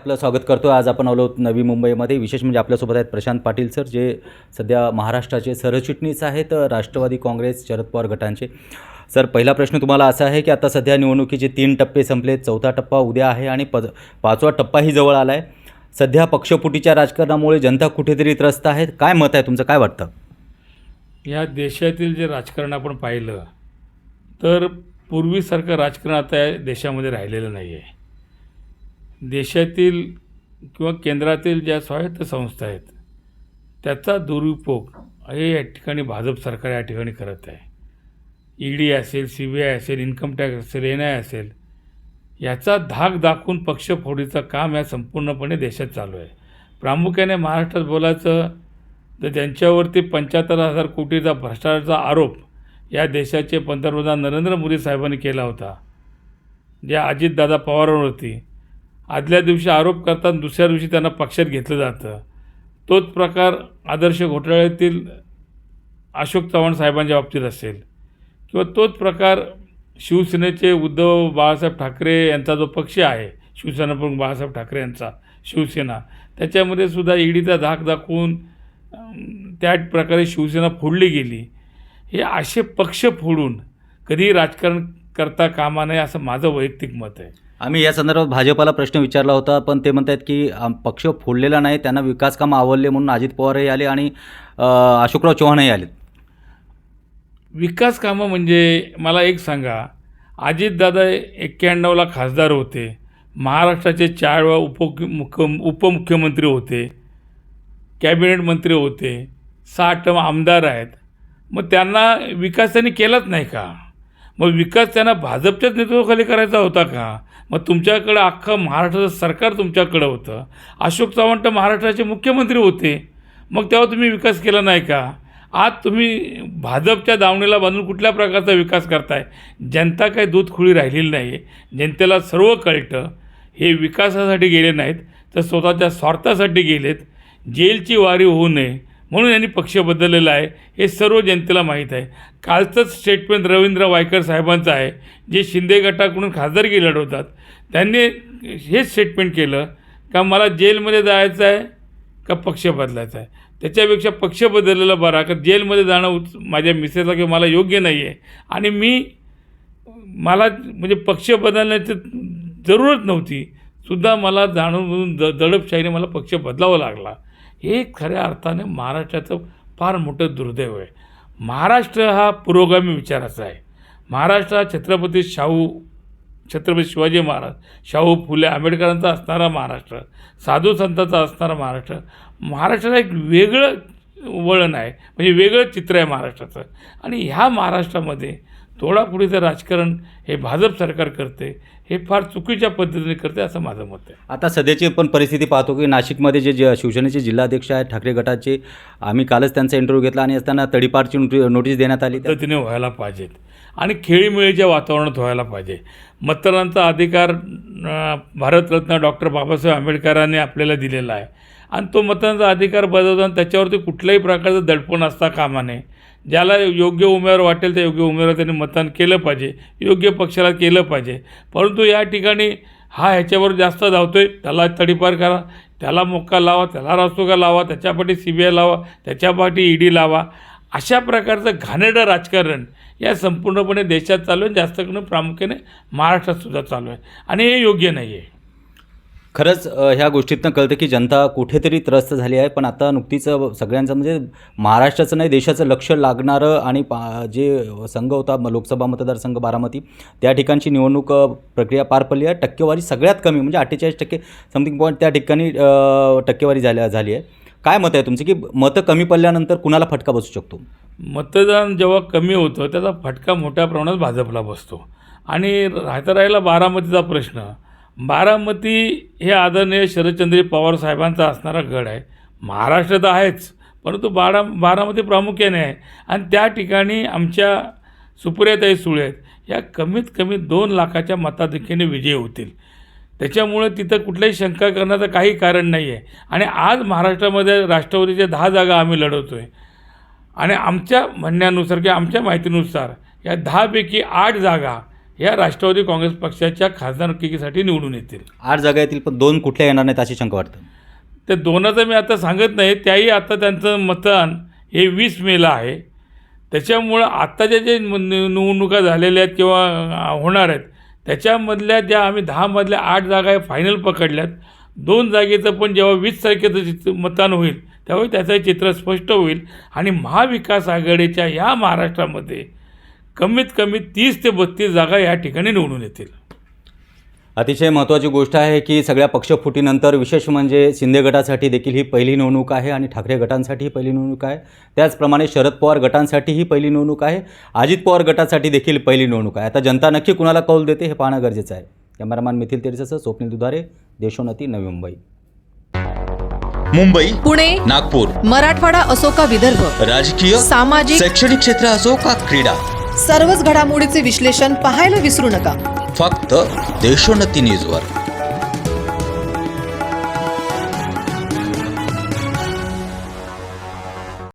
आपलं स्वागत करतो. आज आपण आलो नवी मुंबईमध्ये. विशेष म्हणजे आपल्यासोबत आहेत प्रशांत पाटील सर, जे सध्या महाराष्ट्राचे सरचिटणीस आहेत राष्ट्रवादी काँग्रेस शरद पवार गटांचे. सर, पहिला प्रश्न तुम्हाला असा आहे की आता सध्या निवडणुकीचे 3 टप्पे संपलेत, 4था टप्पा उद्या आहे आणि 5वा टप्पाही जवळ आला आहे. सध्या पक्षफुटीच्या राजकारणामुळे जनता कुठेतरी त्रस्त आहे. काय मत आहे तुमचं, काय वाटतं? या देशातील जे राजकारण आपण पाहिलं तर पूर्वीसारखं राजकारण आता या देशामध्ये राहिलेलं नाही आहे. देशातील किंवा केंद्रातील ज्या स्वायत्त संस्था आहेत त्याचा दुरुपयोग हे या ठिकाणी भाजप सरकार या ठिकाणी करत आहे. ईडी असेल, CBI असेल, इन्कम टॅक्स असेल, NI असेल, याचा धाक दाखवून पक्षफोडीचं काम या संपूर्णपणे देशात चालू आहे. प्रामुख्याने महाराष्ट्रात बोलायचं तर त्यांच्यावरती 75,000 कोटीचा भ्रष्टाचाराचा आरोप या देशाचे पंतप्रधान नरेंद्र मोदी साहेबांनी केला होता. ज्या अजितदादा पवारांवरती आदल्या दिवशी आरोप करताना दुसऱ्या दिवशी त्यांना पक्षात घेतलं जातं. तोच प्रकार आदर्श घोटाळ्यातील अशोक चव्हाण साहेबांच्या बाबतीत असेल किंवा तोच प्रकार शिवसेनेचे उद्धव बाळासाहेब ठाकरे यांचा जो पक्ष आहे, शिवसेना प्रमुख बाळासाहेब ठाकरे यांचा शिवसेना, त्याच्यामध्ये सुद्धा ईडीचा धाक दाखवून त्या प्रकारे शिवसेना फोडली गेली. हे असे पक्ष फोडून कधी राजकारण करता कामा नये असं माझं वैयक्तिक मत आहे. आम्ही या संदर्भात भाजपाला प्रश्न विचारला होता, पण ते म्हणतात की पक्ष फोडलेला नाही, त्यांना विकास कामं आवडले म्हणून अजित पवारही आले आणि अशोकराव चव्हाणही आले. विकास कामं म्हणजे मला एक सांगा, अजितदादा 91ला खासदार होते, महाराष्ट्राचे 4 वेळा उपमुख्यमंत्री होते, कॅबिनेट मंत्री होते, 6 टर्म आमदार आहेत. मग त्यांना विकास त्यांनी केलाच नाही का? मग विकास त्यांना भाजपच्याच नेतृत्वाखाली करायचा होता का? मग तुमच्याकडं अख्खं महाराष्ट्राचं सरकार तुमच्याकडं होतं. अशोक चव्हाण तर महाराष्ट्राचे मुख्यमंत्री होते, मग तेव्हा तुम्ही विकास केला नाही का? आज तुम्ही भाजपच्या दावणीला बांधून कुठल्या प्रकारचा विकास करताय? जनता काही दूधखुळी राहिलेली नाही आहे. जनतेला सर्व कळतं. हे विकासासाठी गेले नाहीत तर स्वतःच्या स्वार्थासाठी गेलेत. जेलची वारी होऊ नये म्हणून यांनी पक्ष बदललेला आहे, हे सर्व जनतेला माहीत आहे. कालचंच स्टेटमेंट रवींद्र वायकर साहेबांचं आहे, जे शिंदे गटाकडून खासदारकी लढवतात. त्यांनी हेच स्टेटमेंट केलं का मला जेलमध्ये जायचं आहे का पक्ष बदलायचा आहे. त्याच्यापेक्षा पक्ष बदललेला बरा, का जेलमध्ये जाणं माझ्या मिसेसला किंवा मला योग्य नाही आहे आणि मला म्हणजे पक्ष बदलण्याची जरूरत नव्हती सुद्धा मला जाणून दडपशाहीने मला पक्ष बदलावा लागला. हे खऱ्या अर्थाने महाराष्ट्राचं फार मोठं दुर्दैव आहे. महाराष्ट्र हा पुरोगामी विचाराचा आहे. महाराष्ट्र हा छत्रपती शिवाजी महाराज, शाहू फुले आंबेडकरांचा असणारा महाराष्ट्र, साधू संतांचा असणारा महाराष्ट्र. महाराष्ट्राला एक वेगळं वळण आहे, म्हणजे वेगळं चित्र आहे महाराष्ट्राचं. आणि ह्या महाराष्ट्रामध्ये तोडाफोडीचं राजकारण हे भाजप सरकार करते, हे फार चुकीच्या पद्धतीने करते असं माझं मत आहे. आता सध्याची पण परिस्थिती पाहतो की नाशिकमध्ये जे शिवसेनेचे जिल्हाध्यक्ष आहेत ठाकरे गटाचे, आम्ही कालच त्यांचा इंटरव्ह्यू घेतला आणि असताना तडीपारची नोटीस देण्यात आली. पद्धतीने व्हायला पाहिजेत आणि खेळीमेळीच्या वातावरणात व्हायला पाहिजे. मतदानाचा अधिकार भारतरत्न डॉक्टर बाबासाहेब आंबेडकरांनी आपल्याला दिलेला आहे आणि तो मतदानाचा अधिकार बजावताना त्याच्यावरती कुठल्याही प्रकारचं दडपण असता कामा नये. ज्याला योग्य उमेदवार वाटेल त्या योग्य उमेदवार त्यांनी मतदान केलं पाहिजे, योग्य पक्षाला केलं पाहिजे. परंतु या ठिकाणी ह्याच्यावर जास्त धावतो आहे, त्याला तडीपार करा, त्याला मोक्का लावा, त्याला रासुका लावा, त्याच्यापाठी CBI लावा, त्याच्यापाठी ED लावा, अशा प्रकारचं घाणेरडं राजकारण या संपूर्णपणे देशात चालू आहे. जास्त करून प्रामुख्याने महाराष्ट्रातसुद्धा चालू आहे आणि हे योग्य नाही आहे. खरंच ह्या गोष्टीतनं कळतं की जनता कुठेतरी त्रस्त झाली आहे. पण आता नुकतीच सगळ्यांचं म्हणजे महाराष्ट्राचं नाही देशाचं लक्ष लागणारं आणि जे संघ होता लोकसभा मतदारसंघ बारामती, त्या ठिकाणची निवडणूक प्रक्रिया पार पडली आहे. टक्केवारी सगळ्यात कमी म्हणजे 48% समथिंग पॉईंट त्या ठिकाणी टक्केवारी झाली आहे. काय मत आहे तुमचं की मतं कमी पडल्यानंतर कुणाला फटका बसू शकतो? मतदान जेव्हा कमी होतं त्याचा फटका मोठ्या प्रमाणात भाजपला बसतो. आणि राहिला बारामतीचा प्रश्न. बारामती हे आदरणीय शरदचंद्र पवार साहेबांचा असणारा गड आहे. महाराष्ट्र तर आहेच, परंतु बारामती प्रामुख्याने आहे आणि त्या ठिकाणी आमच्या सुप्रियाताई सुळे या कमीत कमी 2 लाखाच्या मताधिक्याने विजयी होतील. त्याच्यामुळे तिथं कुठल्याही शंका करण्याचं काही कारण नाही आहे. आणि आज महाराष्ट्रामध्ये राष्ट्रवादीच्या 10 जागा आम्ही लढवतो आहे आणि आमच्या म्हणण्यानुसार किंवा आमच्या माहितीनुसार या 10 पैकी 8 जागा या राष्ट्रवादी काँग्रेस पक्षाच्या खासदारकीसाठी निवडून येतील. 8 जागा येतील पण 2 कुठल्या येणार नाहीत अशी शंका वाटतं. त्या दोनाचं मी आता सांगत नाही, त्याही आता त्यांचं मतदान हे 20 मेला आहे. त्याच्यामुळं आत्ताच्या जे निवडणुका झालेल्या आहेत किंवा होणार आहेत त्याच्यामधल्या ज्या आम्ही 10 मधल्या 8 जागा फायनल पकडल्यात, 2 जागेचं पण जेव्हा 20 तारखेचं मतदान होईल त्यावेळी त्याचं चित्र स्पष्ट होईल आणि महाविकास आघाडीच्या या महाराष्ट्रामध्ये कमीत कमी 30 ते 32 जागा या ठिकाणी निवडून येतील. अतिशय महत्त्वाची गोष्ट आहे की सगळ्या पक्षफुटीनंतर विशेष म्हणजे शिंदे गटासाठी देखील ही पहिली निवडणूक आहे आणि ठाकरे गटांसाठी ही पहिली निवडणूक आहे. त्याचप्रमाणे शरद पवार गटांसाठी ही पहिली निवडणूक आहे. अजित पवार गटासाठी देखील पहिली निवडणूक आहे. आता जनता नक्की कुणाला कौल देते हे पाहणं गरजेचं आहे. Cameraman methyl तेरसह Swapnil दुधारे, Deshonnati, Navi Mumbai. मुंबई, पुणे, नागपूर, मराठवाडा असो का विदर्भ, राजकीय, सामाजिक, शैक्षणिक क्षेत्र असो का क्रीडा, सर्वच घडामोडीचे विश्लेषण पाहायला विसरू नका. फक्त देशोन्नती न्यूजवर.